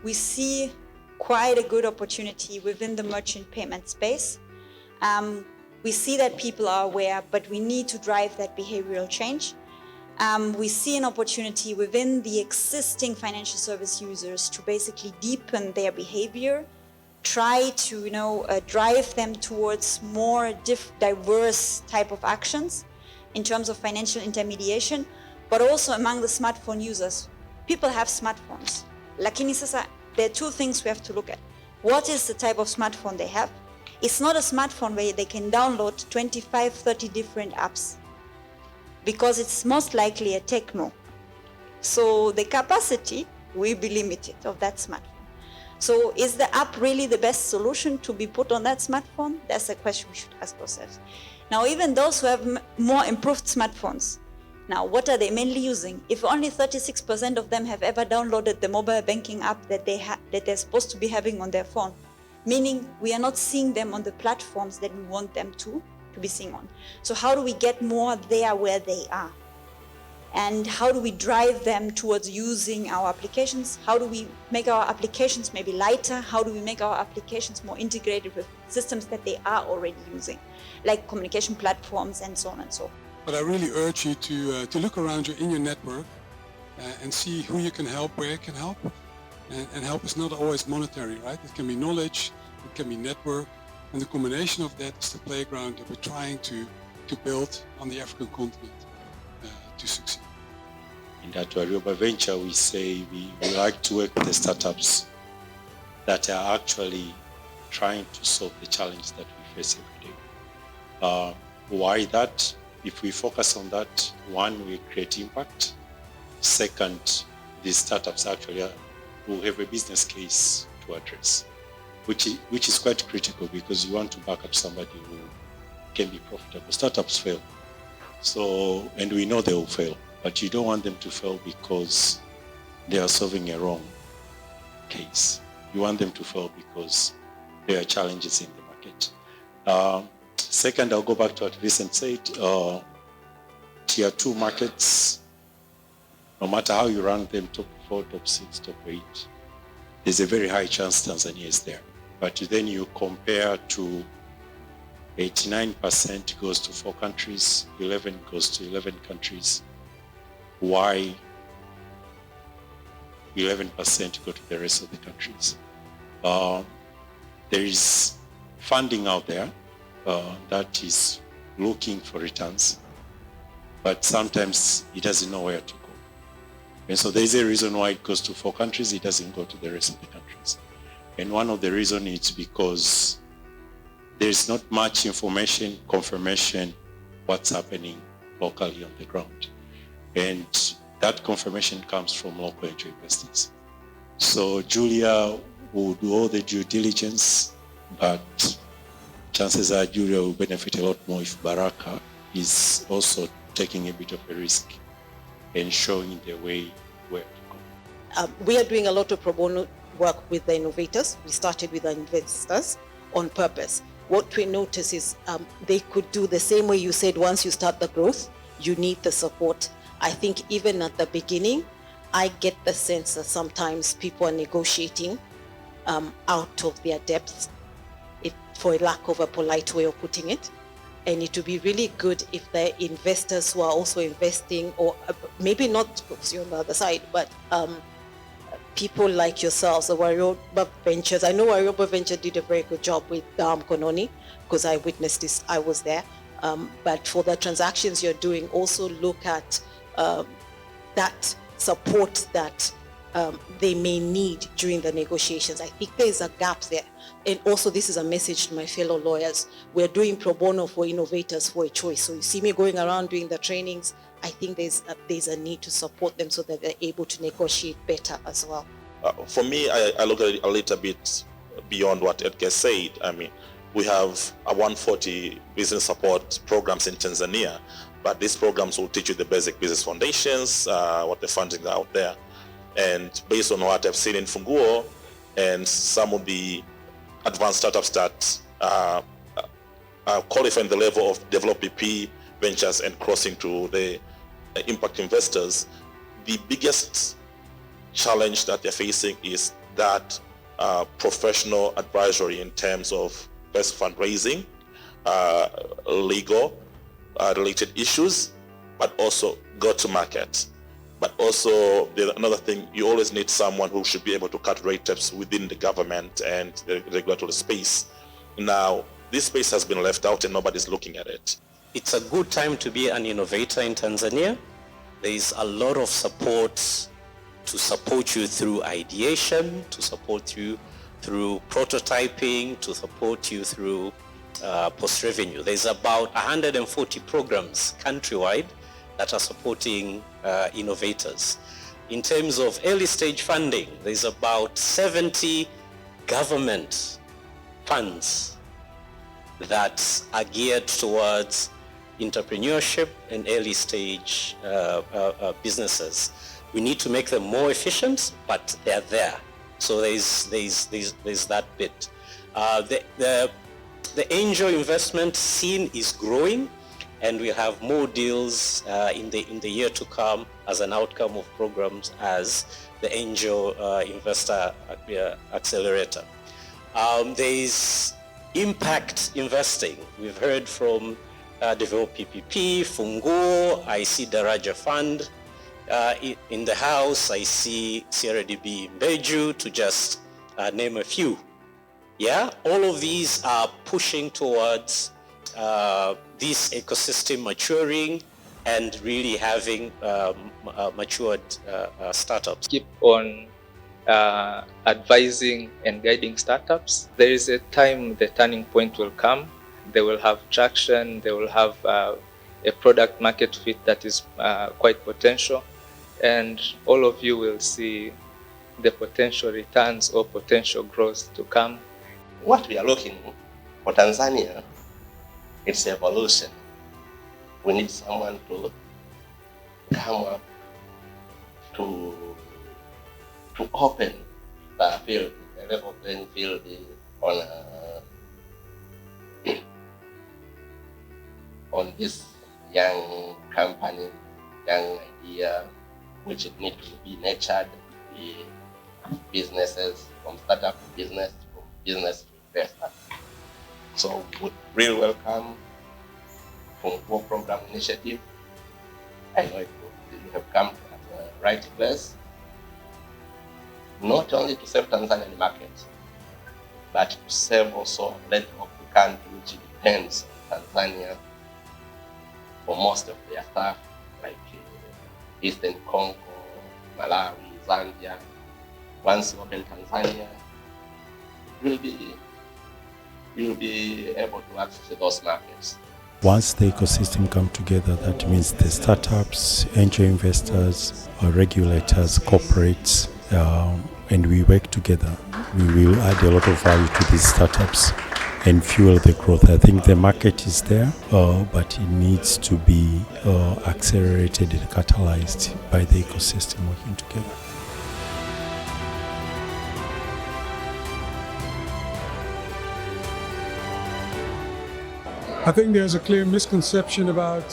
we see quite a good opportunity within the merchant payment space. We see that people are aware, but we need to drive that behavioral change. We see an opportunity within the existing financial service users to basically deepen their behavior, try to drive them towards more diverse type of actions in terms of financial intermediation, but also among the smartphone users. People have smartphones. Lakini sasa, there are two things we have to look at. What is the type of smartphone they have? It's not a smartphone where they can download 25, 30 different apps, because it's most likely a techno. So the capacity will be limited of that smartphone. So is the app really the best solution to be put on that smartphone? That's a question we should ask ourselves. Now, even those who have more improved smartphones, now what are they mainly using? If only 36% of them have ever downloaded the mobile banking app that they're supposed to be having on their phone, meaning we are not seeing them on the platforms that we want them to be seen on. So how do we get more there where they are? And how do we drive them towards using our applications? How do we make our applications maybe lighter? How do we make our applications more integrated with systems that they are already using, like communication platforms and so on and so forth? But I really urge you to look around you in your network and see who you can help, where you can help. And help is not always monetary, right? It can be knowledge, it can be network, and the combination of that is the playground that we're trying to build on the African continent to succeed. In that Warioba Venture, we say we like to work with the startups that are actually trying to solve the challenge that we face every day. Why that? If we focus on that, one, we create impact. Second, these startups actually will have a business case to address, which is quite critical, because you want to back up somebody who can be profitable. Startups fail. So, and we know they will fail, but you don't want them to fail because they are solving a wrong case. You want them to fail because there are challenges in the market. Second, I'll go back to what Vincent said. Tier 2 markets, no matter how you rank them, top 4, top 6, top 8, there's a very high chance Tanzania is there. But then you compare to 89% goes to 4 countries, 11 goes to 11 countries. Why 11% go to the rest of the countries? There is funding out there that is looking for returns, but sometimes it doesn't know where to go. And so there's a reason why it goes to 4 countries, it doesn't go to the rest of the countries. And one of the reasons is because there's not much information, confirmation, what's happening locally on the ground. And that confirmation comes from local angel investors. So Julia will do all the due diligence, but chances are Julia will benefit a lot more if Baraka is also taking a bit of a risk and showing the way where to go. We are doing a lot of pro bono work with the innovators. We started with the investors on purpose. What we notice is they could do the same way you said. Once you start the growth, you need the support. I think even at the beginning, I get the sense that sometimes people are negotiating out of their depths, for a lack of a polite way of putting it. And it would be really good if the investors who are also investing, or maybe not because you're on the other side, but people like yourselves, the Warioba Ventures. I know Warioba Venture did a very good job with Kononi, because I witnessed this, I was there. But for the transactions you're doing, also look at that support that they may need during the negotiations. I think there's a gap there. And also, this is a message to my fellow lawyers. We're doing pro bono for innovators for a choice. So you see me going around doing the trainings. I think there's a need to support them so that they're able to negotiate better as well. For me, I look at it a little bit beyond what Edgar said. I mean, we have 140 business support programs in Tanzania, but these programs will teach you the basic business foundations, what the funding are out there. And based on what I've seen in Funguo and some of the advanced startups that are qualifying the level of developed BP ventures and crossing to the impact investors, the biggest challenge that they're facing is that professional advisory in terms of best fundraising, legal related issues, but also go-to-market. But also, another thing, you always need someone who should be able to cut rate tapes within the government and the regulatory space. Now, this space has been left out and nobody's looking at it. It's a good time to be an innovator in Tanzania. There is a lot of support to support you through ideation, to support you through prototyping, to support you through post-revenue. There's about 140 programs countrywide that are supporting innovators. In terms of early stage funding, there's about 70 government funds that are geared towards entrepreneurship and early stage businesses. We need to make them more efficient, but they're there. So there's that bit. The angel investment scene is growing, and we have more deals in the year to come as an outcome of programs as the Angel Investor Accelerator. There's impact investing. We've heard from Develop PPP, Funguo, I see Daraja Fund in the house, I see CRDB Mbeju, to just name a few. Yeah, all of these are pushing towards this ecosystem maturing and really having matured startups. Keep on advising and guiding startups. There is a time the turning point will come. They will have traction, they will have a product market fit that is quite potential, and all of you will see the potential returns or potential growth to come. What we are looking for Tanzania, it's evolution. We need someone to come up to open the field, a level playing field on this young company, young idea, which need to be nurtured, the businesses, from startup to business, from business to investor. So we really welcome Funguo Program Initiative. I know you have come at the right place, not only to serve Tanzanian market, but to serve also rest of the country, which depends on Tanzania for most of their stuff, like Eastern Congo, Malawi, Zambia. Once you open Tanzania, you'll be able to access those markets. Once the ecosystem come together, that means the startups, angel investors, regulators, corporates, and we work together. We will add a lot of value to these startups and fuel the growth. I think the market is there, but it needs to be accelerated and catalyzed by the ecosystem working together. I think there's a clear misconception about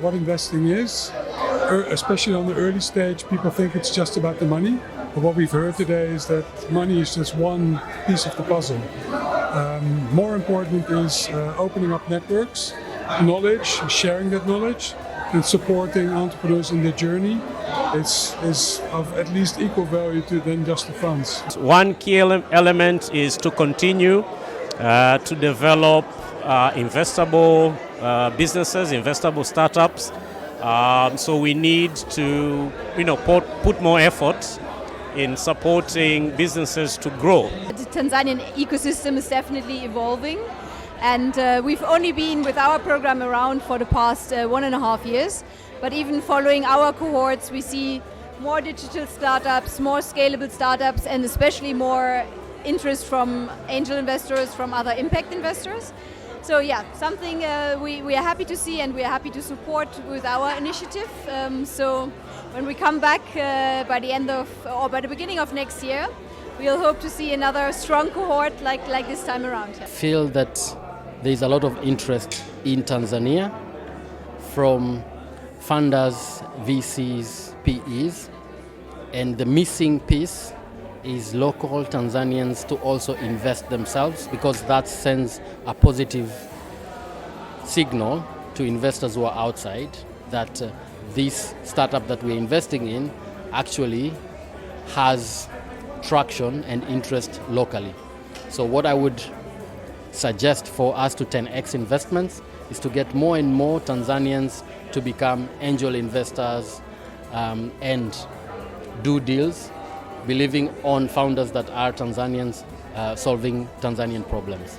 what investing is, especially on the early stage. People think it's just about the money. But what we've heard today is that money is just one piece of the puzzle. More important is opening up networks, knowledge, sharing that knowledge, and supporting entrepreneurs in their journey. Is of at least equal value to than just the funds. One key element is to continue to develop investable businesses, investable startups. So we need to, put more effort in supporting businesses to grow. The Tanzanian ecosystem is definitely evolving, and we've only been with our program around for the past 1.5 years. But even following our cohorts, we see more digital startups, more scalable startups, and especially more interest from angel investors, from other impact investors. So yeah, something we are happy to see, and we are happy to support with our initiative. So when we come back by the end of, or by the beginning of next year, we'll hope to see another strong cohort like this time around. I feel that there is a lot of interest in Tanzania from funders, VCs, PEs, and the missing piece is local Tanzanians to also invest themselves, because that sends a positive signal to investors who are outside that this startup that we're investing in actually has traction and interest locally. So what I would suggest for us to 10x investments is to get more and more Tanzanians to become angel investors and do deals, believing on founders that are Tanzanians solving Tanzanian problems.